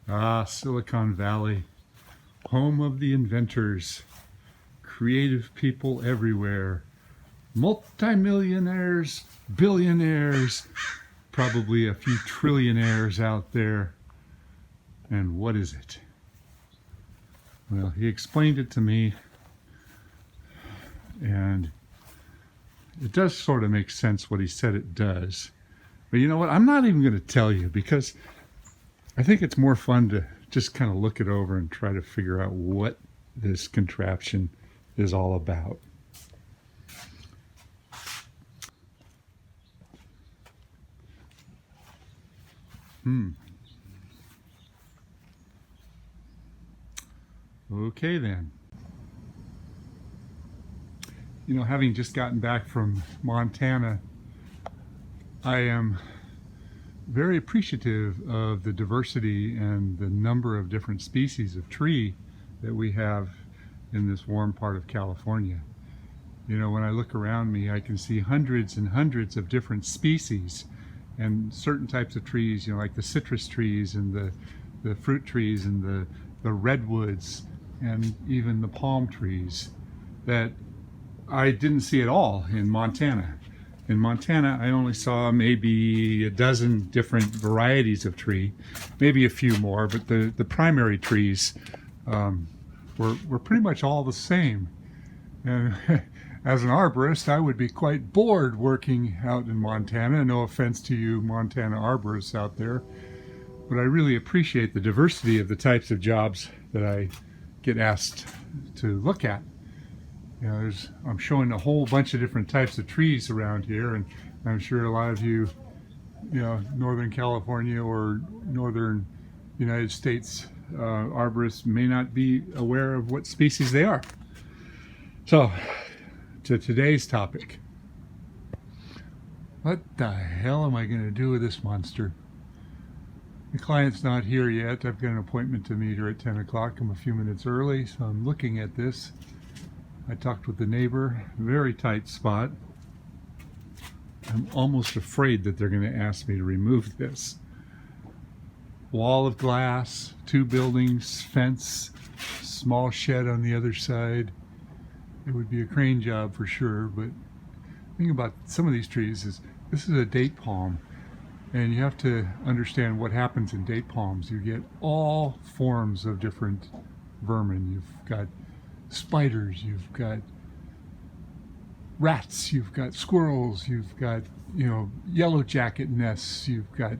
Ah, Silicon Valley, home of the inventors, creative people everywhere, multimillionaires, billionaires, probably a few trillionaires out there. And what is it? Well, he explained it to me, and it does sort of make sense what he said it does. But you know what? I'm not even going to tell you, because I think it's more fun to just kind of look it over and try to figure out what this contraption is all about. Okay then. You know, having just gotten back from Montana, I am very appreciative of the diversity and the number of different species of tree that we have in this warm part of California. You know, when I look around me, I can see hundreds and hundreds of different species, and certain types of trees, you know, like the citrus trees and the fruit trees and the redwoods and even the palm trees that I didn't see at all in Montana. In Montana, I only saw maybe a dozen different varieties of tree, maybe a few more, but the primary trees were pretty much all the same. And as an arborist, I would be quite bored working out in Montana. No offense to you Montana arborists out there, but I really appreciate the diversity of the types of jobs that I get asked to look at. You know, I'm showing a whole bunch of different types of trees around here, and I'm sure a lot of you, Northern California or Northern United States arborists may not be aware of what species they are. So, to today's topic. What the hell am I going to do with this monster? The client's not here yet. I've got an appointment to meet her at 10 o'clock. I'm a few minutes early, so I'm looking at this. I talked with the neighbor, very tight spot. I'm almost afraid that they're going to ask me to remove this. Wall of glass, 2 buildings, fence, small shed on the other side. It would be a crane job for sure, but the thing about some of these trees is this is a date palm, and you have to understand what happens in date palms. You get all forms of different vermin. You've got spiders, you've got rats, you've got squirrels, you've got, yellow jacket nests, you've got,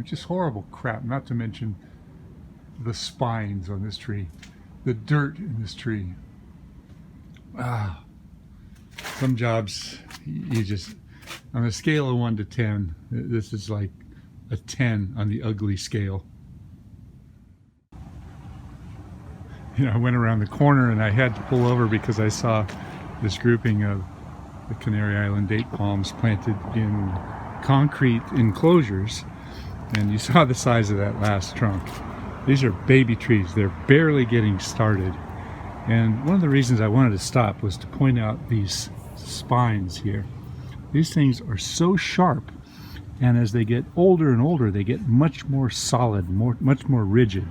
just horrible crap, not to mention the spines on this tree, the dirt in this tree. Some jobs, you just, on a scale of 1 to 10, this is like a 10 on the ugly scale. I went around the corner and I had to pull over because I saw this grouping of the Canary Island date palms planted in concrete enclosures, and you saw the size of that last trunk. These are baby trees. They're barely getting started. And one of the reasons I wanted to stop was to point out these spines here. These things are so sharp, and as they get older and older, they get much more solid, much more rigid.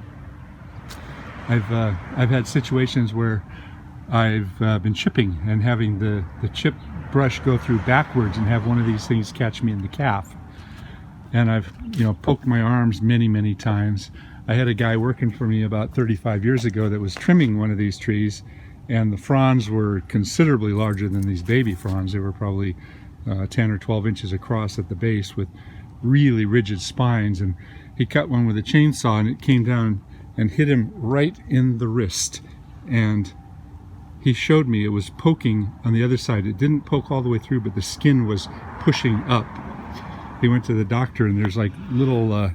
I've had situations where I've been chipping and having the chip brush go through backwards and have one of these things catch me in the calf. And I've poked my arms many times. I had a guy working for me about 35 years ago that was trimming one of these trees, and the fronds were considerably larger than these baby fronds. They were probably 10 or 12 inches across at the base with really rigid spines, and he cut one with a chainsaw and it came down and hit him right in the wrist, and he showed me it was poking on the other side. It didn't poke all the way through, but the skin was pushing up. He went to the doctor, and there's like little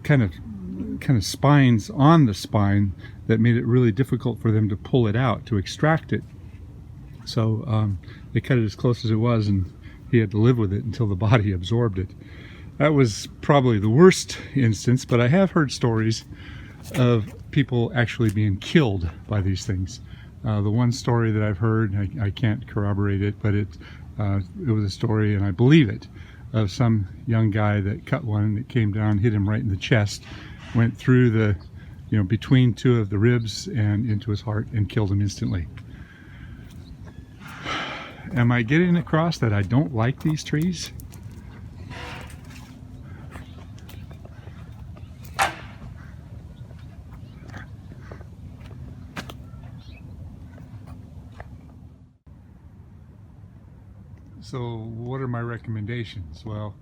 kind of spines on the spine that made it really difficult for them to pull it out, to extract it. So they cut it as close as it was, and he had to live with it until the body absorbed it. That was probably the worst instance, but I have heard stories of people actually being killed by these things. The one story that I've heard, I can't corroborate it, but it was a story, and I believe it, of some young guy that cut one, and it came down, hit him right in the chest, went through the, between two of the ribs and into his heart and killed him instantly. Am I getting across that I don't like these trees? So what are my recommendations? Well,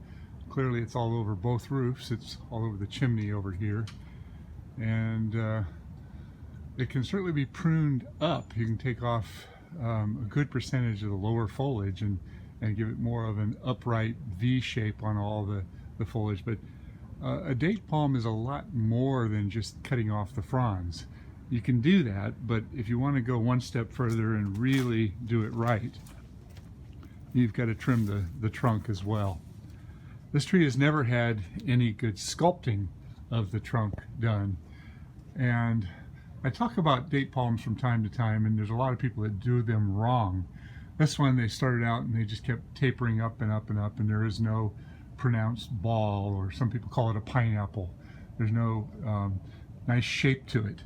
clearly it's all over both roofs. It's all over the chimney over here. And it can certainly be pruned up. You can take off a good percentage of the lower foliage and give it more of an upright V shape on all the foliage. But a date palm is a lot more than just cutting off the fronds. You can do that, but if you want to go one step further and really do it right, you've got to trim the trunk as well. This tree has never had any good sculpting of the trunk done. And I talk about date palms from time to time, and there's a lot of people that do them wrong. This one, they started out and they just kept tapering up and up and up, and there is no pronounced ball, or some people call it a pineapple. There's no nice shape to it.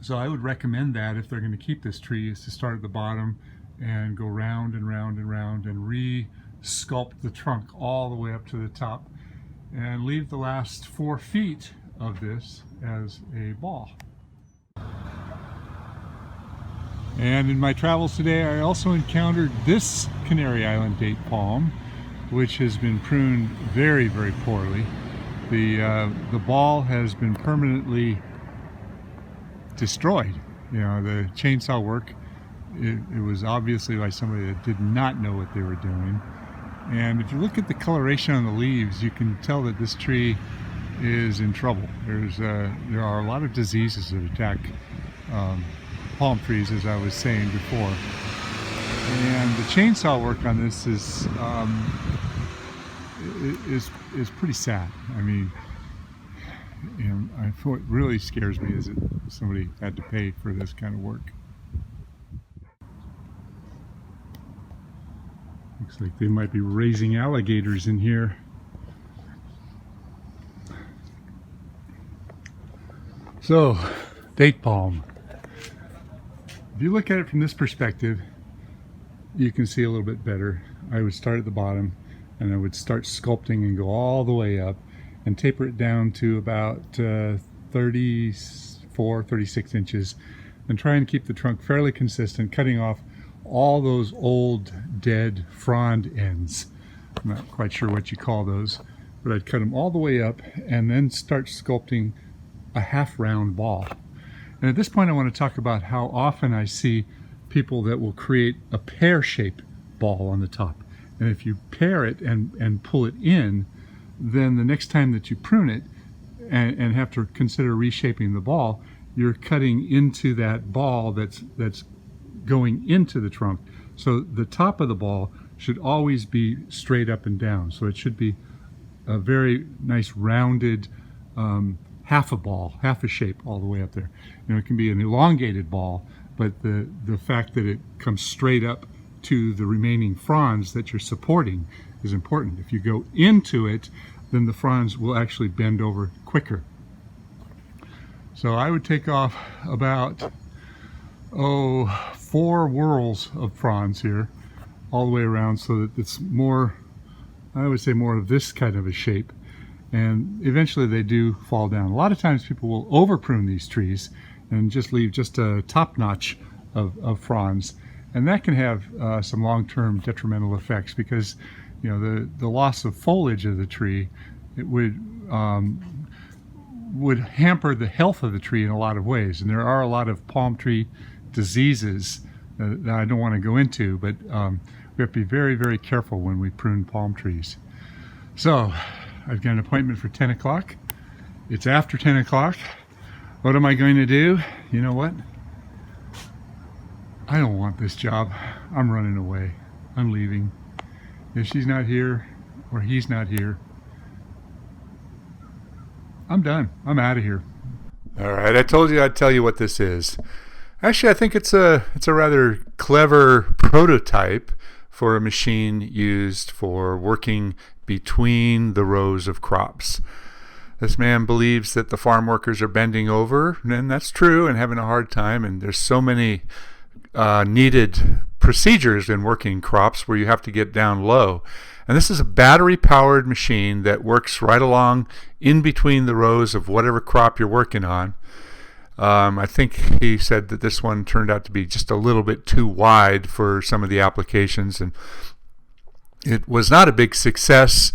So I would recommend that if they're going to keep this tree, is to start at the bottom and go round and round and round and re-sculpt the trunk all the way up to the top, and leave the last 4 feet of this as a ball. And in my travels today, I also encountered this Canary Island date palm, which has been pruned very, very poorly. The ball has been permanently destroyed. The chainsaw work, it was obviously by somebody that did not know what they were doing. And if you look at the coloration on the leaves, you can tell that this tree is in trouble. There are a lot of diseases that attack palm trees, as I was saying before. And the chainsaw work on this is pretty sad. I mean, what really scares me is that somebody had to pay for this kind of work. Looks like they might be raising alligators in here. So, date palm. If you look at it from this perspective, you can see a little bit better. I would start at the bottom and I would start sculpting and go all the way up and taper it down to about 34, 36 inches, and try and keep the trunk fairly consistent, cutting off all those old dead frond ends. I'm not quite sure what you call those, but I'd cut them all the way up and then start sculpting a half round ball. And at this point I want to talk about how often I see people that will create a pear-shaped ball on the top. And if you pair it and pull it in, then the next time that you prune it and have to consider reshaping the ball, you're cutting into that ball that's going into the trunk. So the top of the ball should always be straight up and down. So it should be a very nice rounded half a ball, half a shape all the way up there. It can be an elongated ball, but the fact that it comes straight up to the remaining fronds that you're supporting is important. If you go into it, then the fronds will actually bend over quicker. So I would take off about 4 whirls of fronds here all the way around, so that it's more, I would say, more of this kind of a shape. And eventually they do fall down. A lot of times people will over prune these trees and just leave just a top notch of fronds, and that can have some long-term detrimental effects, because the loss of foliage of the tree, it would hamper the health of the tree in a lot of ways. And there are a lot of palm tree diseases that I don't want to go into, but we have to be very, very careful when we prune palm trees. So I've got an appointment for 10 o'clock. It's after 10 o'clock. What am I going to do? You know what? I don't want this job. I'm running away. I'm leaving. If she's not here, or he's not here, I'm done. I'm out of here. All right, I told you I'd tell you what this is. Actually, I think it's a rather clever prototype for a machine used for working between the rows of crops. This man believes that the farm workers are bending over, and that's true, and having a hard time, and there's so many needed procedures in working crops where you have to get down low. And this is a battery-powered machine that works right along in between the rows of whatever crop you're working on. I think he said that this one turned out to be just a little bit too wide for some of the applications, and it was not a big success,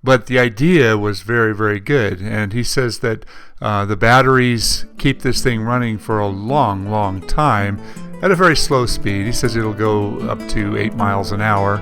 but the idea was very, very good. And he says that the batteries keep this thing running for a long, long time at a very slow speed. He says it'll go up to 8 miles an hour